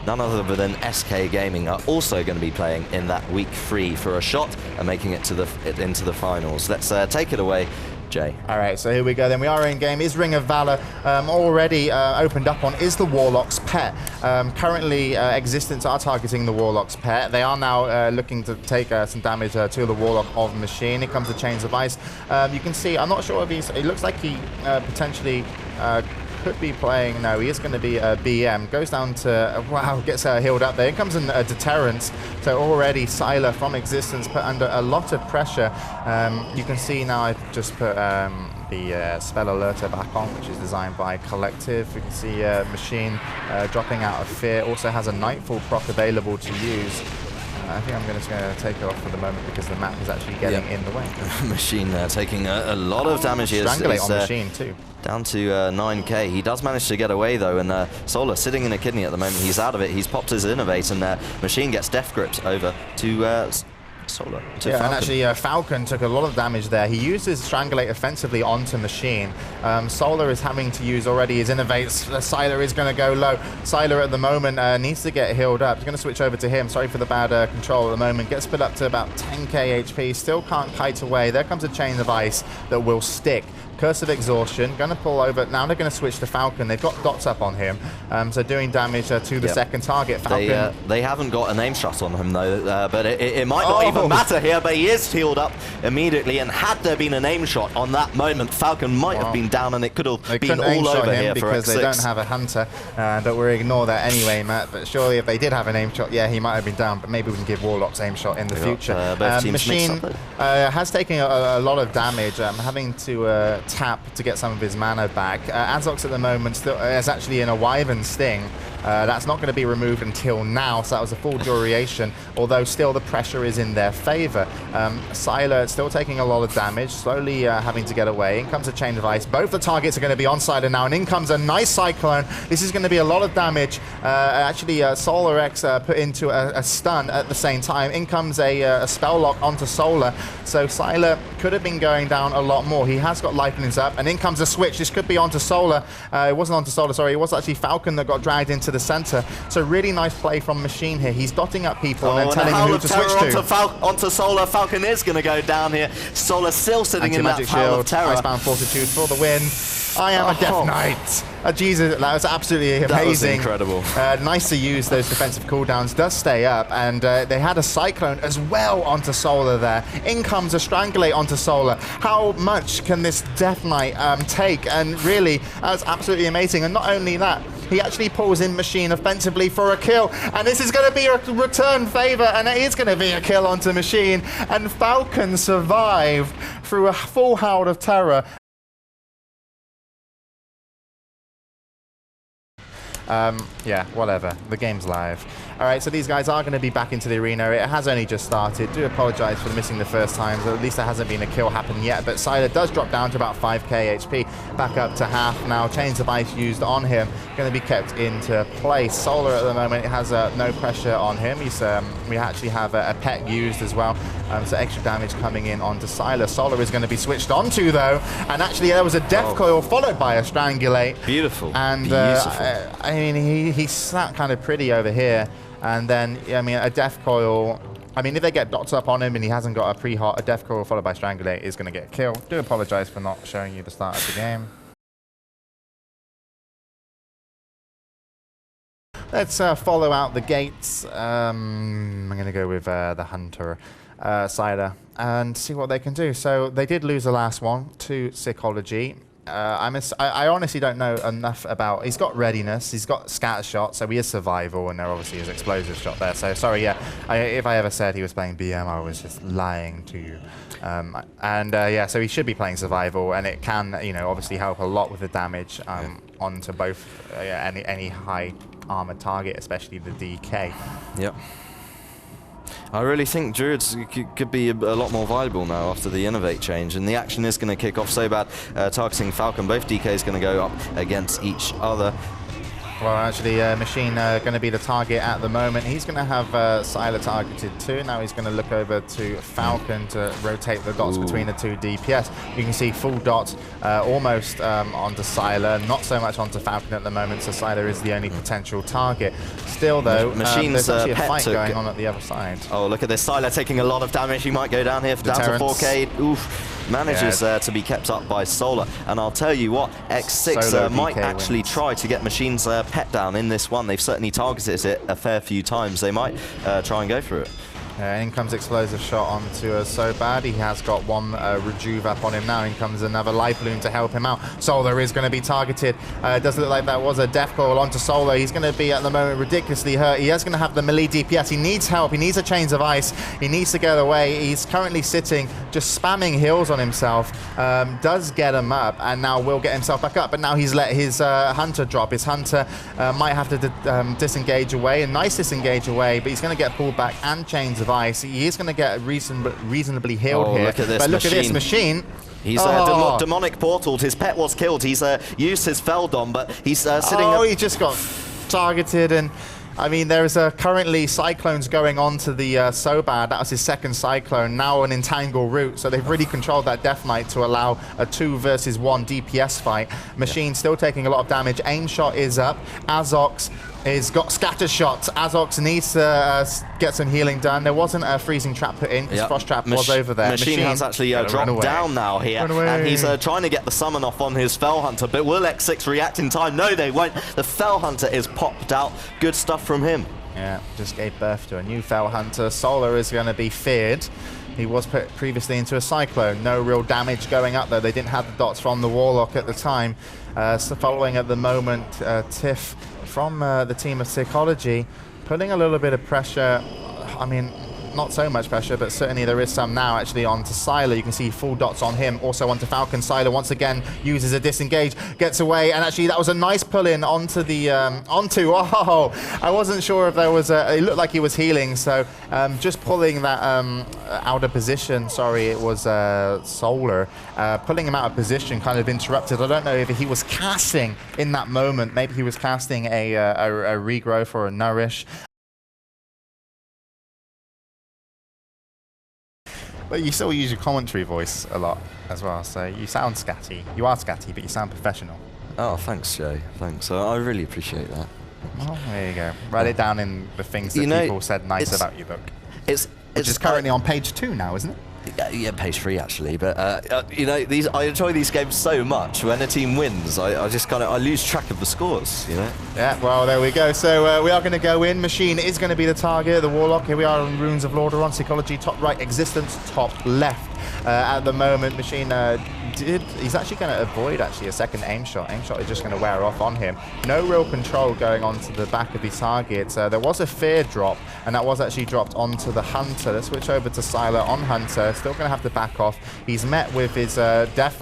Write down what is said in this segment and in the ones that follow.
none other than SK Gaming are also going to be playing in that week 3 for a shot and making it to into the finals. Let's take it away, Jay. All right, so here we go then. We are in game. Is Ring of Valor already opened up on? Is the Warlock's pet? Currently, X6tence are targeting the Warlock's pet. They are now looking to take some damage to the Warlock of Machine. Here comes the Chains of Ice. You can see, I'm not sure if he's, it looks like he potentially could be playing, no, he is going to be a BM. Goes down to, wow, gets healed up there. Here comes a Deterrence. So already Sylar from X6tence put under a lot of pressure. You can see now I've just put the spell alerter back on, which is designed by Collective. We can see Machine dropping out of fear. Also has a Nightfall proc available to use. I think I'm just going to take it off for the moment because the map is actually getting in the way. Machine taking a lot of damage here. Strangulate on Machine too. Down to 9k. He does manage to get away though, and Solar sitting in a kidney at the moment. He's out of it. He's popped his Innovate, and Machine gets Death Grips over to Solar. To yeah, Falcon. and actually Falcon took a lot of damage there. He uses Strangulate offensively onto Machine. Solar is having to use already his Innovates. Sylar is going to go low. Sylar at the moment needs to get healed up. He's going to switch over to him. Sorry for the bad control at the moment. Gets put up to about 10k HP. Still can't kite away. There comes a Chain of Ice that will stick. Curse of Exhaustion, going to pull over. Now they're going to switch to Falcon. They've got dots up on him, so doing damage to the second target. Falcon. They haven't got an aim shot on him though, but it might not even matter here. But he is healed up immediately, and had there been an aim shot on that moment, Falcon might have been down, and it could have been all over here because for X6. they don't have a Hunter. But we'll ignore that anyway, Matt. But surely if they did have an aim shot, yeah, he might have been down. But maybe we can give Warlock's aim shot in the future. Machine has taken a lot of damage, having to tap to get some of his mana back. Azox at the moment still is actually in a Wyvern Sting. That's not going to be removed until now, so that was a full duration, although still the pressure is in their favor. Sylar still taking a lot of damage, slowly having to get away. In comes a Chain of Ice. Both the targets are going to be on Sylar now, and in comes a nice Cyclone. This is going to be a lot of damage. Actually, Solar X put into a stun at the same time. In comes a Spell Lock onto Solar, so Sylar could have been going down a lot more. He has got Lifelings up, and in comes a switch. This could be onto Solar. It wasn't onto Solar, sorry. It was actually Falcon that got dragged into the center. So really nice play from Machine here. He's dotting up people and then telling them who to switch to. Onto Solar. Falcon is going to go down here. Solar still sitting in that Howl of Terror. Icebound Fortitude for the win. I am a Death Knight. Jesus, that was absolutely amazing. That was incredible. Nice to use those defensive cooldowns. Does stay up, and they had a Cyclone as well onto Solar there. In comes a Strangulate onto Solar. How much can this Death Knight take? And really, that's absolutely amazing. And not only that, he actually pulls in Machine offensively for a kill, and this is going to be a return favor, and it is going to be a kill onto Machine, and Falcon survived through a full Howl of Terror. Yeah, whatever. The game's live. All right, so these guys are going to be back into the arena. It has only just started. Do apologize for missing the first time, so at least there hasn't been a kill happen yet. But Sylar does drop down to about 5k HP, back up to half now. Chains of Ice used on him, going to be kept into place. Solar at the moment, it has no pressure on him. He's, we actually have a pet used as well, so extra damage coming in onto Sylar. Solar is going to be switched onto though, and actually there was a Death Coil followed by a Strangulate. Beautiful. And I mean, he sat kind of pretty over here. And then, I mean, a Death Coil, I mean, if they get dots up on him and he hasn't got a pre-hot, a Death Coil followed by Strangulate is going to get a kill. Do apologize for not showing you the start of the game. Let's follow out the gates. I'm going to go with the Hunter Sylar and see what they can do. So they did lose the last one to Sickology. I honestly don't know enough about. He's got readiness, he's got scatter shot, so he is survival, and there obviously is explosive shot there. So sorry, yeah. If I ever said he was playing BM, I was just lying to you. Yeah, so he should be playing survival, and it can, you know, obviously help a lot with the damage onto both any high armored target, especially the DK. Yep. I really think Druids could be a lot more viable now after the Innovate change, and the action is going to kick off so bad, targeting Falcon. Both DKs going to go up against each other. Well, actually, Machine going to be the target at the moment. He's going to have Sylar targeted too. Now he's going to look over to Falcon to rotate the dots between the two DPS. You can see full dots almost onto Sylar, not so much onto Falcon at the moment, so Sylar is the only potential target. Still, though, there's actually a fight going on at the other side. Oh, look at this. Sylar taking a lot of damage. He might go down here down to 4K. Oof. Manages to be kept up by Solar. And I'll tell you what, X6 might actually try to get Machine's pet down in this one. They've certainly targeted it a fair few times. They might try and go for it. In comes explosive shot onto So Bad. He has got one rejuve up on him now. In comes another life balloon to help him out. Solar is going to be targeted. It does look like that was a death call onto Solar. He's going to be at the moment ridiculously hurt. He is going to have the melee DPS. He needs help. He needs a Chains of Ice. He needs to get away. He's currently sitting, just spamming heals on himself. Does get him up and now will get himself back up. But now he's let his Hunter drop. His Hunter might have to disengage away. A nice disengage away, but he's going to get pulled back and Chains of Ice. He is going to get reasonably healed here. Look at this, but look at this Machine. He's demonic portaled. His pet was killed. He's used his Feldon, but he's sitting. He just got targeted. And I mean, there is currently Cyclones going on to the So Bad. That was his second Cyclone. Now an Entangle route. So they've really controlled that Death Knight to allow a 2 versus 1 DPS fight. Machine still taking a lot of damage. Aim shot is up. Azox has got scatter shots. Azox needs to get some healing done. There wasn't a freezing trap put in. His frost trap was over there. Machine has actually dropped down now here. And he's trying to get the summon off on his Fell Hunter. But will X6 react in time? No, they won't. The Fell Hunter is popped out. Good stuff from him. Yeah, just gave birth to a new Fell Hunter. Solar is going to be feared. He was put previously into a Cyclone. No real damage going up there. They didn't have the dots from the Warlock at the time. So following at the moment, Tiff from the team of Sickology, putting a little bit of pressure. I mean, not so much pressure, but certainly there is some now actually onto Sylar. You can see full dots on him, also onto Falcon. Sylar once again uses a disengage, gets away, and actually that was a nice pull-in onto the, I wasn't sure if there was it looked like he was healing, so just pulling that out of position, sorry, it was Solar, pulling him out of position kind of interrupted. I don't know if he was casting in that moment, maybe he was casting a regrowth or a nourish. But you still use your commentary voice a lot as well, so you sound scatty. You are scatty, but you sound professional. Oh, thanks, Jay. Thanks. I really appreciate that. Well, there you go. Write it down in the things that people said nice about your book. Which is currently on page 2 now, isn't it? Yeah, page 3 actually. But you know, I enjoy these games so much. When a team wins, I just I lose track of the scores. You know. Yeah. Well, there we go. So we are going to go in. Machine is going to be the target. The Warlock. Here we are on Runes of Lordaeron. Sickology top right. Existence top left. At the moment, Machine he's actually going to avoid a second aim shot. Aim shot is just going to wear off on him. No real control going on to the back of his target. There was a fear drop, and that was actually dropped onto the Hunter. Let's switch over to Sylar on Hunter. Still going to have to back off. He's met with his death.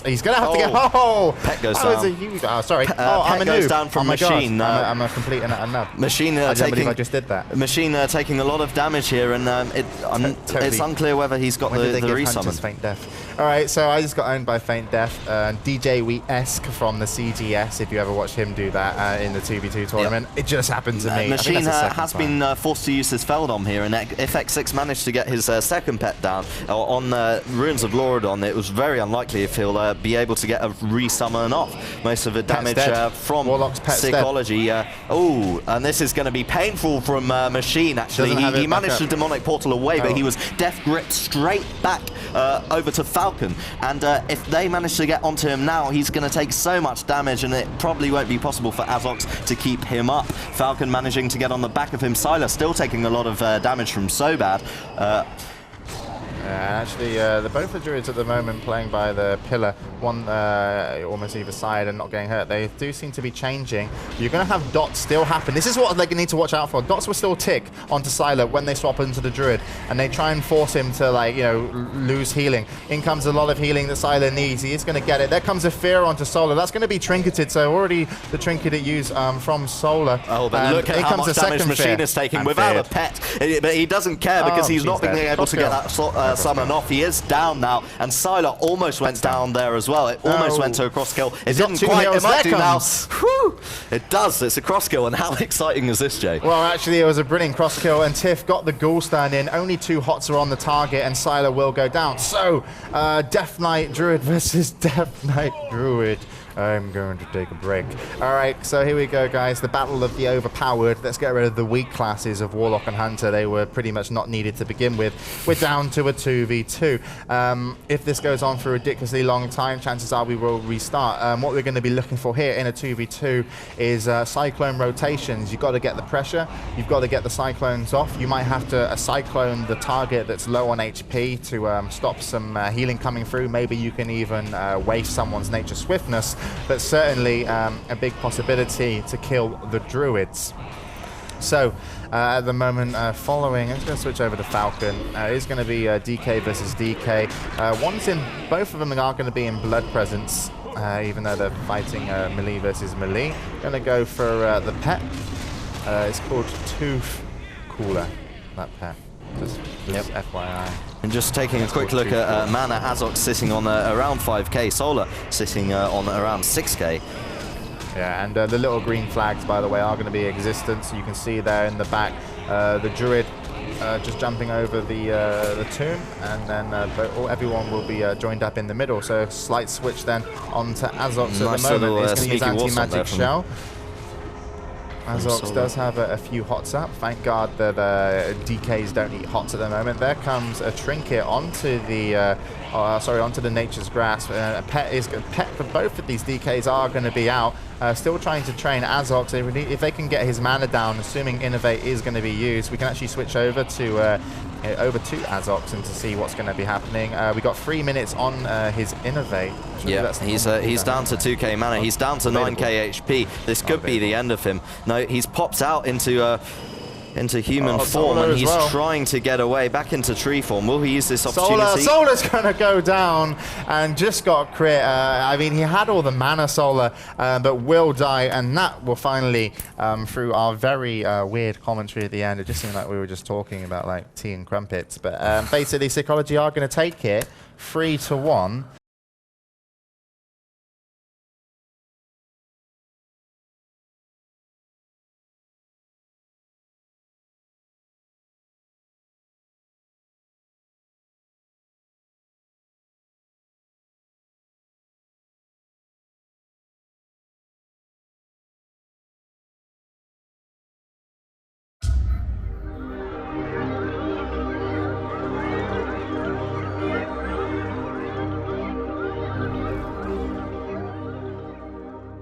He's going to have to get. Oh, Pet goes down. Was a huge. Sorry. I'm a goes noob. down from Machine. I'm a complete nub. Machine I can't believe I just did that. Machine taking a lot of damage here, and it's unclear whether he's got the resummon. Faint Death. All right, so I just got owned by Faint Death. DJ Wee-esque from the CGS, if you ever watched him do that in the 2v2 tournament. It just happened to me. Machine has been forced to use his Feldon here, and if X6 managed to get his second pet down on Runes of Lordaeron, it was very unlikely if he'll be able to get a resummon off. Most of the damage from Sickology. And this is going to be painful from Machine, actually. He managed to demonic portal away, but he was death gripped straight back over to Falcon, and if they manage to get onto him now, he's going to take so much damage, and it probably won't be possible for Azox to keep him up. Falcon managing to get on the back of him. Sylar still taking a lot of damage from So Bad. Actually, both the Druids at the moment playing by the pillar, one almost either side and not getting hurt. They do seem to be changing. You're going to have dots still happen. This is what they need to watch out for. Dots will still tick onto Sylar when they swap into the Druid, and they try and force him to, lose healing. In comes a lot of healing that Sylar needs. He is going to get it. There comes a fear onto Solar. That's going to be trinketed, so already the trinketed use from Solar. Oh, but look at how much damage Machine is taking without a pet. But he doesn't care because he's not being able to get that summon off. He is down now, and Sylar almost went down there as well. It almost went to a cross kill. It didn't quite. It might do now. Whew. It does. It's a cross kill, and how exciting is this, Jay? Well, actually, it was a brilliant cross kill, and Tiff got the ghoul stand in. Only 2 hots are on the target, and Sylar will go down. So, Death Knight Druid versus Death Knight Druid. I'm going to take a break. All right, so here we go, guys. The battle of the overpowered. Let's get rid of the weak classes of Warlock and Hunter. They were pretty much not needed to begin with. We're down to a 2v2. If this goes on for a ridiculously long time, chances are we will restart. What we're going to be looking for here in a 2v2 is cyclone rotations. You've got to get the pressure. You've got to get the cyclones off. You might have to cyclone the target that's low on HP to stop some healing coming through. Maybe you can even waste someone's nature swiftness. But certainly a big possibility to kill the druids. So at the moment, following, I'm just going to switch over to Falcon. It's going to be DK versus DK. Both of them are going to be in blood presence, even though they're fighting melee versus melee. Going to go for the pet. It's called Tooth Cooler, that pet. Just FYI. And just taking a quick look at Mana, Azok sitting on around 5k, Solar sitting on around 6k. Yeah, and the little green flags, by the way, are going to be existent. So you can see there in the back the Druid just jumping over the tomb, and then everyone will be joined up in the middle. So slight switch then onto Azok at the moment. He's going to use anti-magic shell. Azox does have a few hots up. Thank God that DKs don't eat hots at the moment. There comes a trinket onto the onto the Nature's Grasp. A pet for both of these DKs are going to be out. Still trying to train Azox. If they can get his mana down, assuming Innovate is going to be used, we can actually switch over to Azox and to see what's going to be happening. We got 3 minutes on his Innovate. Yeah, he's down to 2k mana. He's down to 9k HP. This could be the end of him. No, he's popped out into human form, and he's trying to get away back into tree form. Will he use this opportunity? Solar's going to go down and just got crit. I mean, he had all the mana, Solar, but will die, and that will finally, through our very weird commentary at the end, it just seemed like we were just talking about like tea and crumpets. But basically, Sickology are going to take it 3-1.